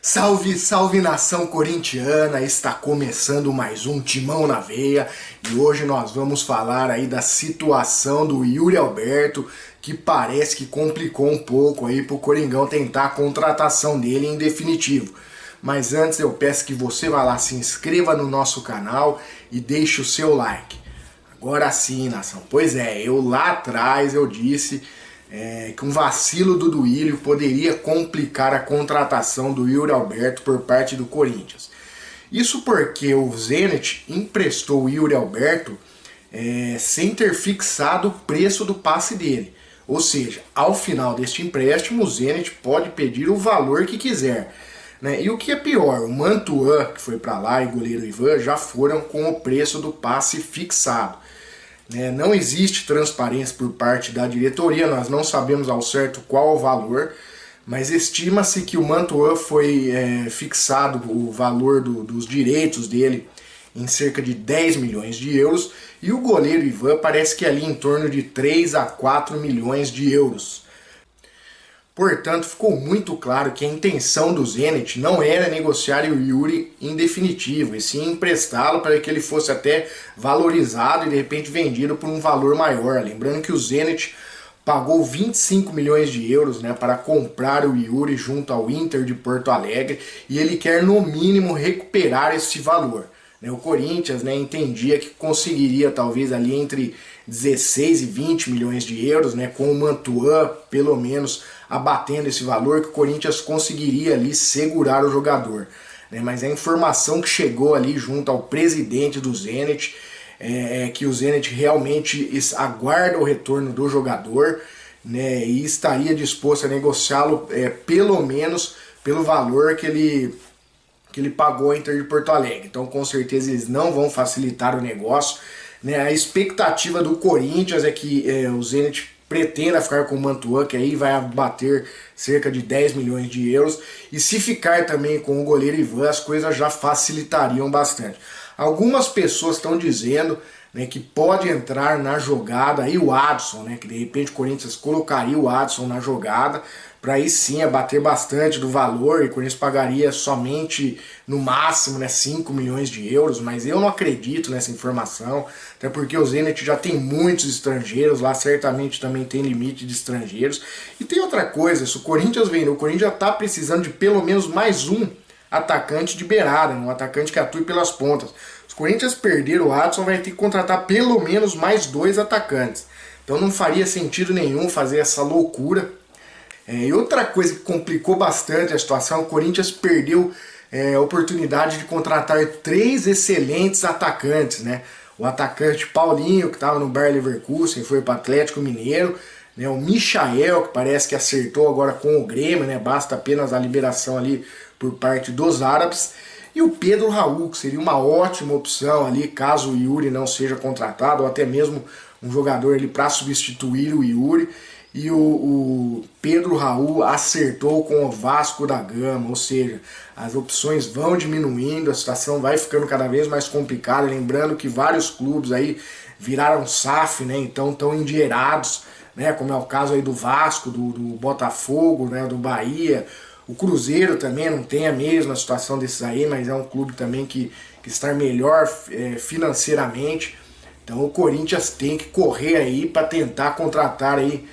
Salve, salve nação corintiana! Está começando mais um Timão na Veia e hoje nós vamos falar aí da situação do Yuri Alberto, que parece que complicou um pouco aí pro Coringão tentar a contratação dele em definitivo. Mas antes eu peço que você vá lá, se inscreva no nosso canal e deixe o seu like. Agora sim, nação. Pois é, eu lá atrás eu disse que um vacilo do Duílio poderia complicar a contratação do Yuri Alberto por parte do Corinthians. Isso porque o Zenit emprestou o Yuri Alberto sem ter fixado o preço do passe dele. Ou seja, ao final deste empréstimo, o Zenit pode pedir o valor que quiser. Né? E o que é pior, o Mantuan, que foi para lá, e o goleiro Ivan já foram com o preço do passe fixado. Não existe transparência por parte da diretoria, nós não sabemos ao certo qual o valor, mas estima-se que o Mantuan foi fixado o valor dos direitos dele em cerca de 10 milhões de euros e o goleiro Ivan parece que é ali em torno de 3 a 4 milhões de euros. Portanto, ficou muito claro que a intenção do Zenit não era negociar o Yuri em definitivo, e sim emprestá-lo para que ele fosse até valorizado e de repente vendido por um valor maior. Lembrando que o Zenit pagou 25 milhões de euros para comprar o Yuri junto ao Inter de Porto Alegre e ele quer no mínimo recuperar esse valor. O Corinthians entendia que conseguiria talvez ali entre 16 e 20 milhões de euros, com o Mantuan pelo menos abatendo esse valor, que o Corinthians conseguiria ali segurar o jogador. Mas a informação que chegou ali junto ao presidente do Zenit é que o Zenit realmente aguarda o retorno do jogador, e estaria disposto a negociá-lo pelo menos pelo valor que ele pagou a Inter de Porto Alegre. Então com certeza eles não vão facilitar o negócio. A expectativa do Corinthians é que o Zenit pretenda ficar com o Mantuan, que aí vai bater cerca de 10 milhões de euros. E se ficar também com o goleiro Ivan, as coisas já facilitariam bastante. Algumas pessoas estão dizendo que pode entrar na jogada aí o Adson, que de repente o Corinthians colocaria o Adson na jogada, para aí sim abater bastante do valor, e o Corinthians pagaria somente no máximo 5 milhões de euros, mas eu não acredito nessa informação, até porque o Zenit já tem muitos estrangeiros, lá certamente também tem limite de estrangeiros. E tem outra coisa, se o Corinthians vender, o Corinthians já está precisando de pelo menos mais um atacante de beirada, um atacante que atue pelas pontas. Se o Corinthians perder o Adson, vai ter que contratar pelo menos mais 2 atacantes. Então não faria sentido nenhum fazer essa loucura. E outra coisa que complicou bastante a situação, o Corinthians perdeu a oportunidade de contratar 3 excelentes atacantes. O atacante Paulinho, que estava no Bayer Leverkusen, foi para o Atlético Mineiro. O Michael, que parece que acertou agora com o Grêmio, basta apenas a liberação ali por parte dos árabes. E o Pedro Raul, que seria uma ótima opção ali, caso o Yuri não seja contratado, ou até mesmo um jogador ali para substituir o Yuri. E o Pedro Raul acertou com o Vasco da Gama, ou seja, as opções vão diminuindo, a situação vai ficando cada vez mais complicada. Lembrando que vários clubes aí viraram SAF, então estão endinheirados, como é o caso aí do Vasco, do Botafogo, do Bahia. O Cruzeiro também não tem a mesma situação desses aí, mas é um clube também que está melhor financeiramente. Então o Corinthians tem que correr aí para tentar contratar aí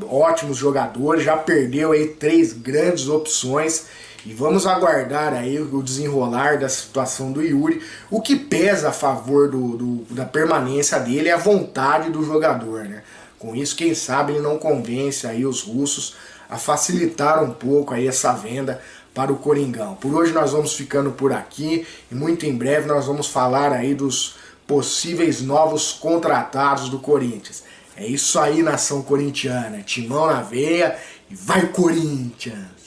ótimos jogadores. Já perdeu aí 3 grandes opções e vamos aguardar aí o desenrolar da situação do Yuri. O que pesa a favor da permanência dele é a vontade do jogador, Com isso, quem sabe ele não convence aí os russos a facilitar um pouco aí essa venda para o Coringão. Por hoje nós vamos ficando por aqui e muito em breve nós vamos falar aí dos possíveis novos contratados do Corinthians. É isso aí, nação corintiana. Timão na veia e vai Corinthians!